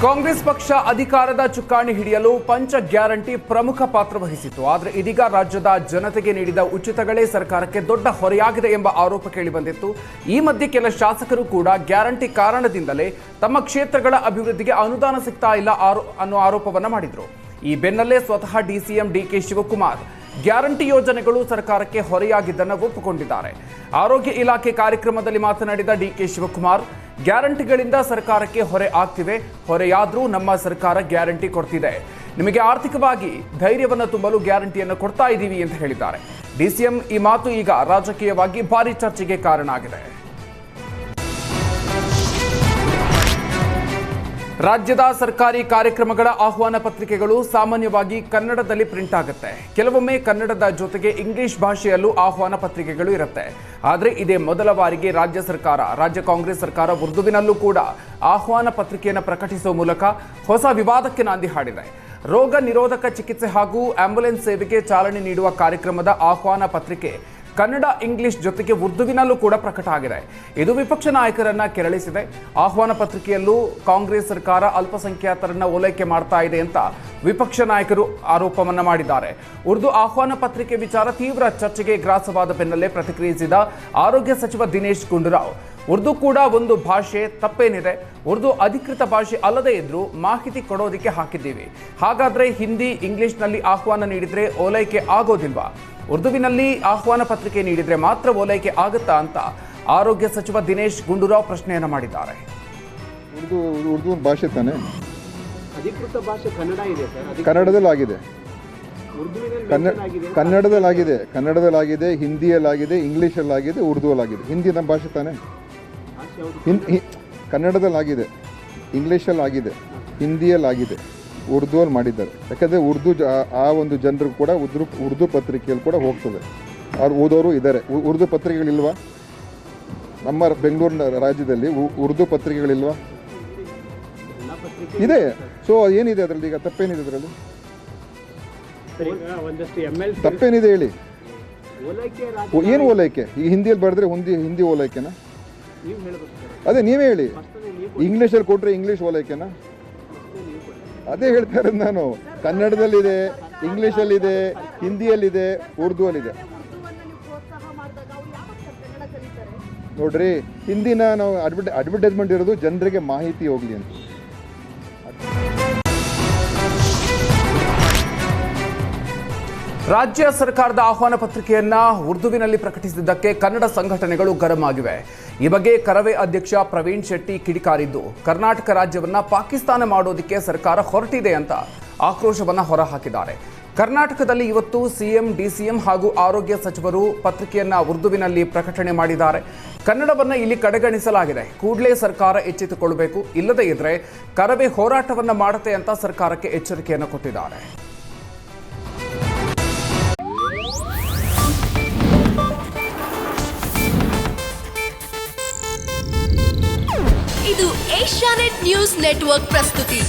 ಕಾಂಗ್ರೆಸ್ ಪಕ್ಷ ಅಧಿಕಾರದ ಚುಕ್ಕಾಣಿ ಹಿಡಿಯಲು ಪಂಚ ಗ್ಯಾರಂಟಿ ಪ್ರಮುಖ ಪಾತ್ರ ವಹಿಸಿತು. ಆದರೆ ಇದೀಗ ರಾಜ್ಯದ ಜನತೆಗೆ ನೀಡಿದ ಉಚಿತಗಳೇ ಸರ್ಕಾರಕ್ಕೆ ದೊಡ್ಡ ಹೊರೆಯಾಗಿದೆ ಎಂಬ ಆರೋಪ ಕೇಳಿಬಂದಿತ್ತು. ಈ ಮಧ್ಯೆ ಕೆಲ ಶಾಸಕರು ಕೂಡ ಗ್ಯಾರಂಟಿ ಕಾರಣದಿಂದಲೇ ತಮ್ಮ ಕ್ಷೇತ್ರಗಳ ಅಭಿವೃದ್ಧಿಗೆ ಅನುದಾನ ಸಿಗ್ತಾ ಇಲ್ಲ ಅನ್ನೋ ಆರೋಪವನ್ನ ಮಾಡಿದ್ರು. ಈ ಬೆನ್ನಲ್ಲೇ ಸ್ವತಃ ಡಿಸಿಎಂ ಡಿಕೆ ಶಿವಕುಮಾರ್ ಗ್ಯಾರಂಟಿ ಯೋಜನೆಗಳು ಸರ್ಕಾರಕ್ಕೆ ಹೊರೆಯಾಗಿದ್ದನ್ನು ಒಪ್ಪಿಕೊಂಡಿದ್ದಾರೆ. ಆರೋಗ್ಯ ಇಲಾಖೆ ಕಾರ್ಯಕ್ರಮದಲ್ಲಿ ಮಾತನಾಡಿದ ಡಿಕೆ ಶಿವಕುಮಾರ್, ಗ್ಯಾರಂಟಿಗಳಿಂದ ಸರ್ಕಾರಕ್ಕೆ ಹೊರೆ ಆಗ್ತಿವೆ, ಹೊರೆಯಾದ್ರೂ ನಮ್ಮ ಸರ್ಕಾರ ಗ್ಯಾರಂಟಿ ಕೊಡ್ತಿದೆ, ನಿಮಗೆ ಆರ್ಥಿಕವಾಗಿ ಧೈರ್ಯವನ್ನು ತುಂಬಲು ಗ್ಯಾರಂಟಿಯನ್ನು ಕೊಡ್ತಾ ಇದ್ದೀವಿ ಅಂತ ಹೇಳಿದ್ದಾರೆ. ಡಿಸಿಎಂ ಈ ಮಾತು ಈಗ ರಾಜಕೀಯವಾಗಿ ಭಾರಿ ಚರ್ಚೆಗೆ ಕಾರಣ ಆಗಿದೆ. ರಾಜ್ಯದ ಸರ್ಕಾರಿ ಕಾರ್ಯಕ್ರಮಗಳ ಆಹ್ವಾನ ಪತ್ರಿಕೆಗಳು ಸಾಮಾನ್ಯವಾಗಿ ಕನ್ನಡದಲ್ಲಿ ಪ್ರಿಂಟ್ ಆಗುತ್ತೆ. ಕೆಲವೊಮ್ಮೆ ಕನ್ನಡದ ಜೊತೆಗೆ ಇಂಗ್ಲಿಷ್ ಭಾಷೆಯಲ್ಲೂ ಆಹ್ವಾನ ಪತ್ರಿಕೆಗಳು ಇರುತ್ತೆ. ಆದರೆ ಇದೇ ಮೊದಲ ಬಾರಿಗೆ ರಾಜ್ಯ ಕಾಂಗ್ರೆಸ್ ಸರ್ಕಾರ ಉರ್ದುವಿನಲ್ಲೂ ಕೂಡ ಆಹ್ವಾನ ಪತ್ರಿಕೆಯನ್ನು ಪ್ರಕಟಿಸುವ ಮೂಲಕ ಹೊಸ ವಿವಾದಕ್ಕೆ ನಾಂದಿ ಹಾಡಿದೆ. ರೋಗ ನಿರೋಧಕ ಚಿಕಿತ್ಸೆ ಹಾಗೂ ಆಂಬ್ಯುಲೆನ್ಸ್ ಸೇವೆಗೆ ಚಾಲನೆ ನೀಡುವ ಕಾರ್ಯಕ್ರಮದ ಆಹ್ವಾನ ಪತ್ರಿಕೆ ಕನ್ನಡ, ಇಂಗ್ಲಿಷ್ ಜೊತೆಗೆ ಉರ್ದುವಿನಲ್ಲೂ ಕೂಡ ಪ್ರಕಟ ಆಗಿದೆ. ಇದು ವಿಪಕ್ಷ ನಾಯಕರನ್ನ ಕೆರಳಿಸಿದೆ. ಆಹ್ವಾನ ಪತ್ರಿಕೆಯಲ್ಲೂ ಕಾಂಗ್ರೆಸ್ ಸರ್ಕಾರ ಅಲ್ಪಸಂಖ್ಯಾತರನ್ನ ಓಲೈಕೆ ಮಾಡ್ತಾ ಇದೆ ಅಂತ ವಿಪಕ್ಷ ನಾಯಕರು ಆರೋಪವನ್ನ ಮಾಡಿದ್ದಾರೆ. ಉರ್ದು ಆಹ್ವಾನ ಪತ್ರಿಕೆ ವಿಚಾರ ತೀವ್ರ ಚರ್ಚೆಗೆ ಗ್ರಾಸವಾದ ಬೆನ್ನಲ್ಲೇ ಪ್ರತಿಕ್ರಿಯಿಸಿದ ಆರೋಗ್ಯ ಸಚಿವ ದಿನೇಶ್ ಗುಂಡೂರಾವ್, ಉರ್ದು ಕೂಡ ಒಂದು ಭಾಷೆ, ತಪ್ಪೇನಿದೆ, ಉರ್ದು ಅಧಿಕೃತ ಭಾಷೆ ಅಲ್ಲದೇ ಇದ್ರೂ ಮಾಹಿತಿ ಕೊಡೋದಕ್ಕೆ ಹಾಕಿದ್ದೀವಿ. ಹಾಗಾದ್ರೆ ಹಿಂದಿ, ಇಂಗ್ಲಿಷ್ನಲ್ಲಿ ಆಹ್ವಾನ ನೀಡಿದ್ರೆ ಓಲೈಕೆ ಆಗೋದಿಲ್ವಾ? ಉರ್ದುವಿನಲ್ಲಿ ಆಹ್ವಾನ ಪತ್ರಿಕೆ ನೀಡಿದ್ರೆ ಮಾತ್ರ ಓಲೈಕೆ ಆಗುತ್ತಾ ಅಂತ ಆರೋಗ್ಯ ಸಚಿವ ದಿನೇಶ್ ಗುಂಡೂರಾವ್ ಪ್ರಶ್ನೆಯನ್ನು ಮಾಡಿದ್ದಾರೆ. ಉರ್ದು ಭಾಷೆ ತಾನೆ, ಅಧಿಕೃತ ಭಾಷೆ ಕನ್ನಡ ಇದೆ ಸರ್, ಕನ್ನಡದಲ್ಲಾಗಿದೆ, ಕನ್ನಡದಲ್ಲಾಗಿದೆ, ಹಿಂದಿಯಲ್ಲಾಗಿದೆ, ಇಂಗ್ಲೀಷಲ್ಲಾಗಿದೆ, ಉರ್ದುವಲ್ಲಾಗಿದೆ. ಹಿಂದಿ ನಮ್ಮ ಭಾಷೆ ತಾನೆ, ಕನ್ನಡದಲ್ಲಾಗಿದೆ, ಇಂಗ್ಲೀಷಲ್ಲಾಗಿದೆ, ಹಿಂದಿಯಲ್ಲಾಗಿದೆ, ಉರ್ದುವಲ್ಲಿ ಮಾಡಿದ್ದಾರೆ. ಯಾಕಂದರೆ ಆ ಒಂದು ಜನರು ಕೂಡ ಉರ್ದು ಪತ್ರಿಕೆಯಲ್ಲಿ ಕೂಡ ಹೋಗ್ತದೆ, ಅವ್ರು ಓದೋರು ಇದ್ದಾರೆ. ಉರ್ದು ಪತ್ರಿಕೆಗಳಿಲ್ವಾ? ನಮ್ಮ ಬೆಂಗಳೂರಿನ ರಾಜ್ಯದಲ್ಲಿ ಉರ್ದು ಪತ್ರಿಕೆಗಳಿಲ್ವಾ? ಇದೆ. ಸೊ ಏನಿದೆ ಅದರಲ್ಲಿ? ಈಗ ತಪ್ಪೇನಿದೆ ಅದರಲ್ಲಿ? ತಪ್ಪೇನಿದೆ ಹೇಳಿ? ಏನು ಓಲೈಕೆ? ಈ ಹಿಂದಿಯಲ್ಲಿ ಬರೆದ್ರೆ ಹಿಂದಿ ಓಲೈಕೆನಾ? ಅದೇ ನೀವೇ ಹೇಳಿ. ಇಂಗ್ಲೀಷಲ್ಲಿ ಕೊಟ್ಟರೆ ಇಂಗ್ಲೀಷ್ ಓಲೈಕೆನಾ? ಅದೇ ಹೇಳ್ತಾ ಇರೋದು ನಾನು. ಕನ್ನಡದಲ್ಲಿದೆ, ಇಂಗ್ಲೀಷಲ್ಲಿದೆ, ಹಿಂದಿಯಲ್ಲಿದೆ, ಉರ್ದುವಲ್ಲಿದೆ. ನೋಡ್ರಿ, ಹಿಂದಿನ ನಾವು ಅಡ್ವರ್ಟೈಸ್ಮೆಂಟ್ ಇರೋದು ಜನರಿಗೆ ಮಾಹಿತಿ ಹೋಗ್ಲಿ ಅಂತ. ರಾಜ್ಯ ಸರ್ಕಾರದ ಆಹ್ವಾನ ಪತ್ರಿಕೆಯನ್ನ ಉರ್ದುವಿನಲ್ಲಿ ಪ್ರಕಟಿಸಿದ್ದಕ್ಕೆ ಕನ್ನಡ ಸಂಘಟನೆಗಳು ಗರಂ ಆಗಿವೆ. ಈ ಬಗ್ಗೆ ಕರವೇ ಅಧ್ಯಕ್ಷ ಪ್ರವೀಣ್ ಶೆಟ್ಟಿ ಕಿಡಿಕಾರಿದ್ದು, ಕರ್ನಾಟಕ ರಾಜ್ಯವನ್ನ ಪಾಕಿಸ್ತಾನ ಮಾಡೋದಕ್ಕೆ ಸರ್ಕಾರ ಹೊರಟಿದೆ ಅಂತ ಆಕ್ರೋಶವನ್ನ ಹೊರಹಾಕಿದ್ದಾರೆ. ಕರ್ನಾಟಕದಲ್ಲಿ ಇವತ್ತು ಸಿಎಂ, ಡಿಸಿಎಂ ಹಾಗೂ ಆರೋಗ್ಯ ಸಚಿವರು ಪತ್ರಿಕೆಯನ್ನ ಉರ್ದುವಿನಲ್ಲಿ ಪ್ರಕಟಣೆ ಮಾಡಿದ್ದಾರೆ. ಕನ್ನಡವನ್ನ ಇಲ್ಲಿ ಕಡೆಗಣಿಸಲಾಗಿದೆ. ಕೂಡಲೇ ಸರ್ಕಾರ ಎಚ್ಚೆತ್ತುಕೊಳ್ಳಬೇಕು, ಇಲ್ಲದೇ ಇದ್ರೆ ಕರವೇ ಹೋರಾಟವನ್ನ ಮಾಡುತ್ತೆ ಅಂತ ಸರ್ಕಾರಕ್ಕೆ ಎಚ್ಚರಿಕೆಯನ್ನು ಕೊಟ್ಟಿದ್ದಾರೆ. ಇದು ಏಷ್ಯಾನೆಟ್ ನ್ಯೂಸ್ ನೆಟ್ವರ್ಕ್ ಪ್ರಸ್ತುತಿ.